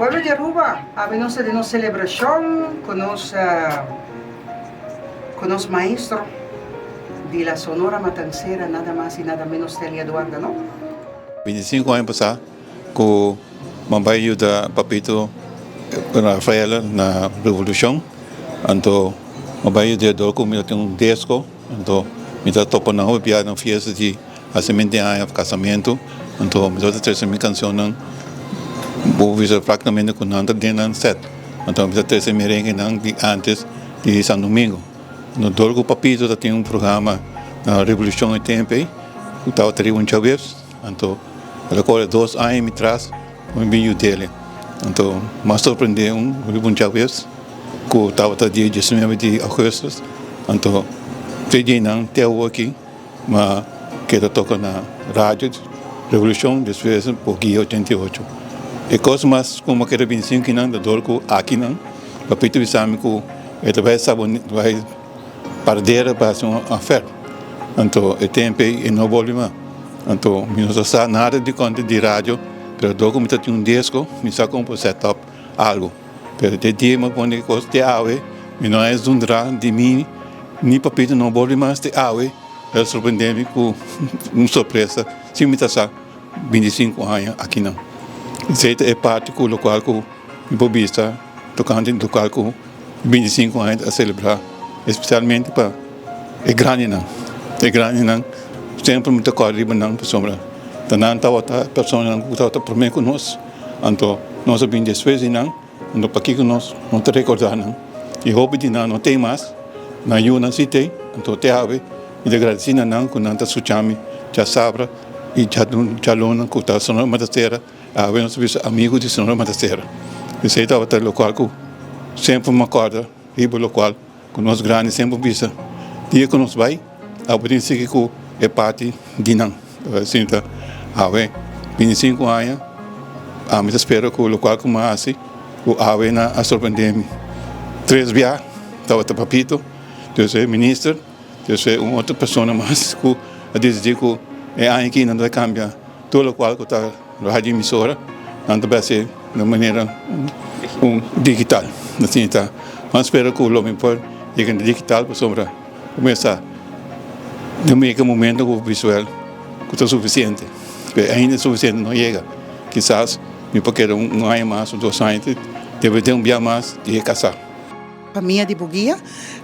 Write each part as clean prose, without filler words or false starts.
Pueblo de Aruba, habemos de una celebración con los maestros de la Sonora Matancera, nada más y nada menos que Eduardo, ¿no? 25 anos passados, com o mamãe da papito Rafaela na revolução, então mamãe de Adolfo me tem disco, então me dá topo na rua piada na festa de nascimento de casamento, então me dá três mil canções, vou ver praticamente com nada dentro do set, então me dá três merengue antes de São Domingo. No Adolfo papito tem programa na revolução em tempo, eu estava tendo vez, então agora 2 anos atrás, eu vi dele. Então, mais surpreendeu muitas vezes, que eu estava dia 19 de agosto. Então, peguei até aqui, mas que toca na rádio, Revolução, depois, por dia 88. E coisa mais, como que era 25 que não, da Dolco, aqui não, para peito de exame, que ele vai perder para fazer uma oferta. Então, o tempo é não vale mais. Então, não sabe nada de conta de rádio, mas logo me tem disco, me sabe como setup algo. Mas de dia me põe coisa de ave, me não é zundra de mim, nem papito não vale mais de ave. É surpreendente com uma surpresa, se me está 25 anos aqui não. Isso é parte do local que o bobista, tocante do local com 25 anos a celebrar, especialmente para o grande não. O grande não. Sempre muito corrido não pessoa. Então a pessoa não está primeiro conosco. Então nós bem desfez não, então para que nós não te recordar não. E hobby de não tem mais, na Yuna se tem, então te ave e de agradecida não com nanta suchami, já sabra e já lona com a Sonora Matancera, a ver nós vimos amigos de Sonora Matancera. Isso aí estava até local que sempre me acorda, ribo local, com nós grandes sempre visa. Dia que nós vai, a poder seguir com é parte de não. Assim, tá? 25 anos, a minha espera que o local como assim, o ave na surpreender-me. 3 viagens, estava o papito, eu sou ministro, eu sou uma outra pessoa mais que a decidir que é ano que não vai cambiar. Todo o local que está na rádio emissora, não vai ser de maneira digital. Assim, tá? Mas espero que o homem pode chegar digital para começar. No meio momento o visual está suficiente, porque ainda é suficiente não chega. Quizás me porque ano mais ou 2 anos deve ter dia mais de casar. A família de Bugia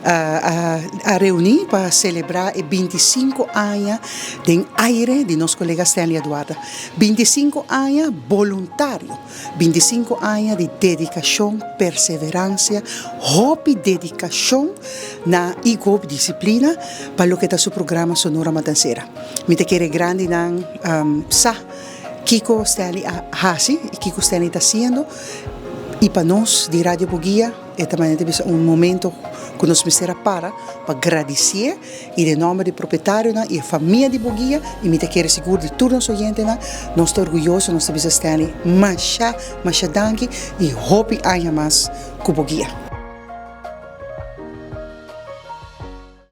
a reunir para celebrar 25 anos de aire de nosso colega Stanley Eduardo. 25 anos voluntário, 25 anos de dedicação, perseverança, hobby dedicação na igual disciplina para o que está o programa Sonora Matancera. Me te quero grande na Kiko Stanley Hasi, Kiko Stanley está haciendo. E para nós, de Rádio Bugia, também temos momento que nós precisamos para agradecer e de nome do proprietário e a família de Bugia, e me quero seguro de todos os ouvintes, nós estamos orgulhosos, nós estamos Stanley, mas danke e hope ainda mais com Bugia.